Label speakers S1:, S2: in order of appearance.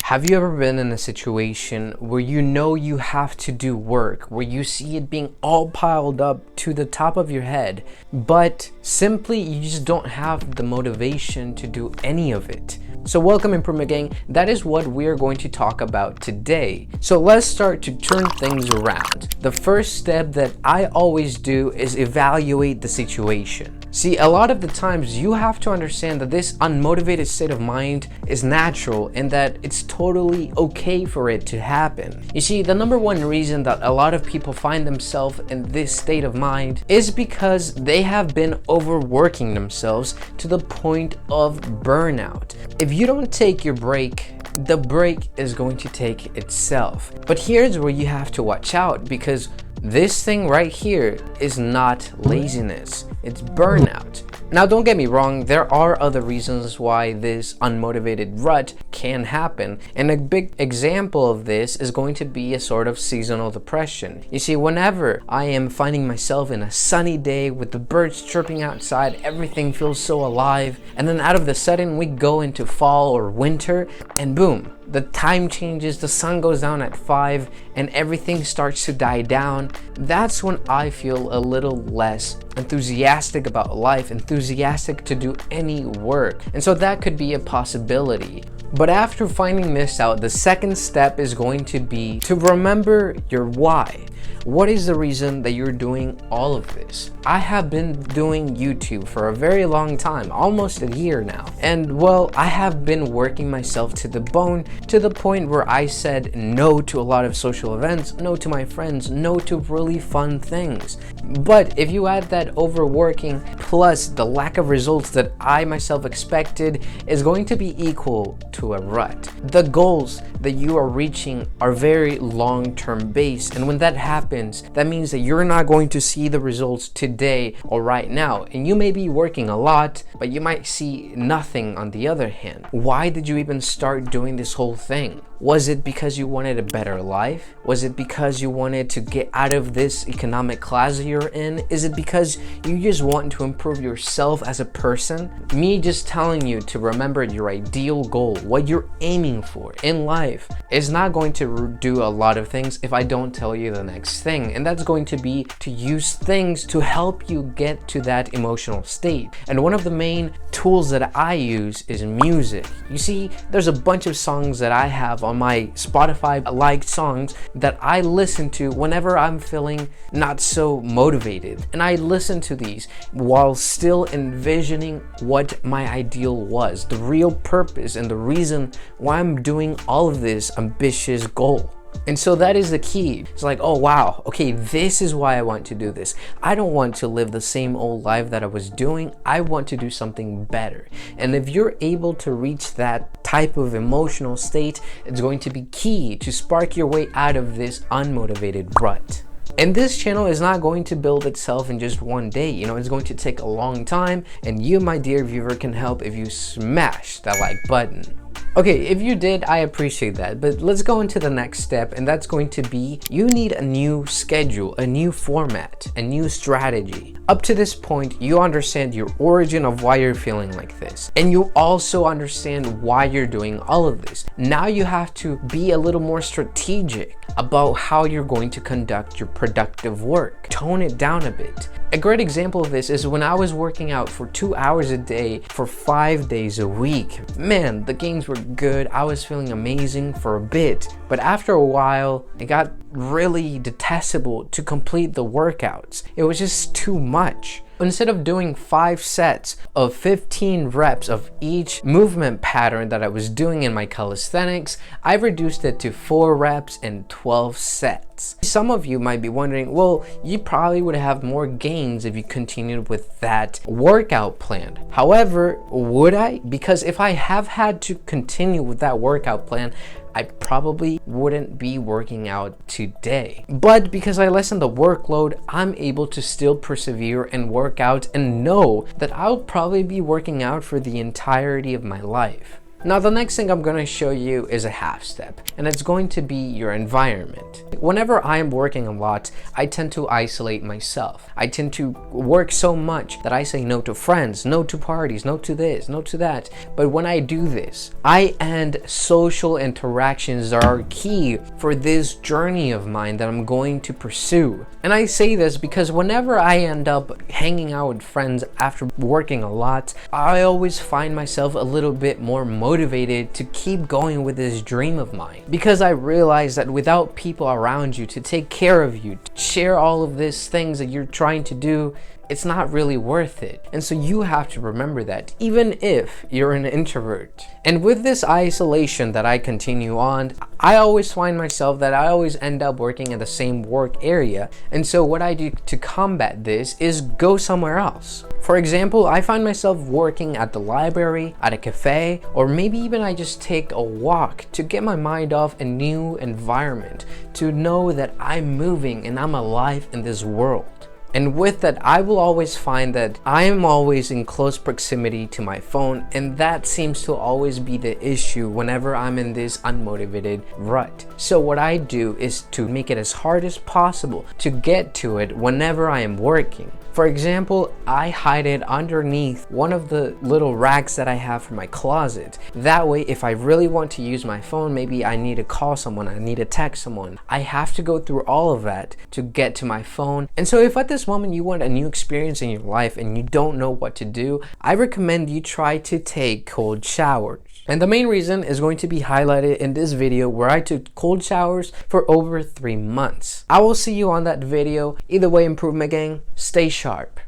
S1: Have you ever been in a situation where you know you have to do work, where you see it being all piled up to the top of your head, but simply you just don't have the motivation to do any of it? So welcome Improvement Gang, that is what we are going to talk about today. So let's start to turn things around. The first step that I always do is evaluate the situation. See, a lot of the times you have to understand that this unmotivated state of mind is natural and that it's totally okay for it to happen. You see, the number one reason that a lot of people find themselves in this state of mind is because they have been overworking themselves to the point of burnout. If you don't take your break, the break is going to take itself. But here's where you have to watch out, because this thing right here is not laziness, it's burnout. Now don't get me wrong, there are other reasons why this unmotivated rut can happen, and a big example of this is going to be a sort of seasonal depression. You see, whenever I am finding myself in a sunny day with the birds chirping outside, everything feels so alive, and then out of the sudden we go into fall or winter and boom, the time changes, the sun goes down at 5 and everything starts to die down. That's when I feel a little less enthusiastic about life, enthusiastic to do any work. And so that could be a possibility. But after finding this out, the second step is going to be to remember your why. What is the reason that you're doing all of this? I have been doing YouTube for a very long time, almost a year now. And well, I have been working myself to the bone, to the point where I said no to a lot of social events, no to my friends, no to really fun things. But if you add that overworking plus the lack of results that I myself expected, is going to be equal to a rut. The goals that you are reaching are very long-term based, and when that happens, that means that you're not going to see the results today or right now, and you may be working a lot, but you might see nothing on the other hand. Why did you even start doing this whole thing? Was it because you wanted a better life? Was it because you wanted to get out of this economic class you're in? Is it because you just want to improve yourself as a person? Me just telling you to remember your ideal goal, what you're aiming for in life, is not going to do a lot of things if I don't tell you the next thing. And that's going to be to use things to help you get to that emotional state. And one of the main tools that I use is music. You see, there's a bunch of songs that I have on my Spotify liked songs that I listen to whenever I'm feeling not so motivated. And I listen to these while still envisioning what my ideal was, the real purpose and the reason why I'm doing all of this ambitious goal. And so that is the key. It's like, oh wow, okay, this is why I want to do this. I don't want to live the same old life that I was doing. I want to do something better. And if you're able to reach that type of emotional state, it's going to be key to spark your way out of this unmotivated rut. And this channel is not going to build itself in just one day. You know, it's going to take a long time, and you, my dear viewer, can help if you smash that like button. Okay, if you did, I appreciate that, but let's go into the next step, and that's going to be you need a new schedule, a new format, a new strategy. Up to this point, you understand your origin of why you're feeling like this, and you also understand why you're doing all of this. Now you have to be a little more strategic about how you're going to conduct your productive work. Tone it down a bit. A great example of this is when I was working out for 2 hours a day for 5 days a week. Man, the gains were good. I was feeling amazing for a bit, but after a while, it got really detestable to complete the workouts. It was just too much. Instead of doing 5 sets of 15 reps of each movement pattern that I was doing in my calisthenics, I reduced it to 4 reps and 12 sets. Some of you might be wondering, well, you probably would have more gains if you continued with that workout plan. However, would I? Because if I have had to continue with that workout plan, I probably wouldn't be working out today. But because I lessen the workload, I'm able to still persevere and work out and know that I'll probably be working out for the entirety of my life. Now, the next thing I'm going to show you is a half step, and it's going to be your environment. Whenever I am working a lot, I tend to isolate myself. I tend to work so much that I say no to friends, no to parties, no to this, no to that. But when I do this, I end social interactions that are key for this journey of mine that I'm going to pursue. And I say this because whenever I end up hanging out with friends after working a lot, I always find myself a little bit more motivated to keep going with this dream of mine, because I realize that without people around you to take care of you, to share all of these things that you're trying to do, it's not really worth it. And so you have to remember that, even if you're an introvert. And with this isolation that I continue on, I always find myself that I always end up working in the same work area. And so what I do to combat this is go somewhere else. For example, I find myself working at the library, at a cafe, or maybe even I just take a walk to get my mind off a new environment, to know that I'm moving and I'm alive in this world. And with that, I will always find that I am always in close proximity to my phone, and that seems to always be the issue whenever I'm in this unmotivated rut. So what I do is to make it as hard as possible to get to it whenever I am working. For example, I hide it underneath one of the little racks that I have for my closet. That way, if I really want to use my phone, maybe I need to call someone, I need to text someone, I have to go through all of that to get to my phone. And so if at this moment you want a new experience in your life and you don't know what to do, I recommend you try to take cold showers. And the main reason is going to be highlighted in this video, where I took cold showers for over 3 months. I will see you on that video. Either way, Improvement Gang, stay sharp.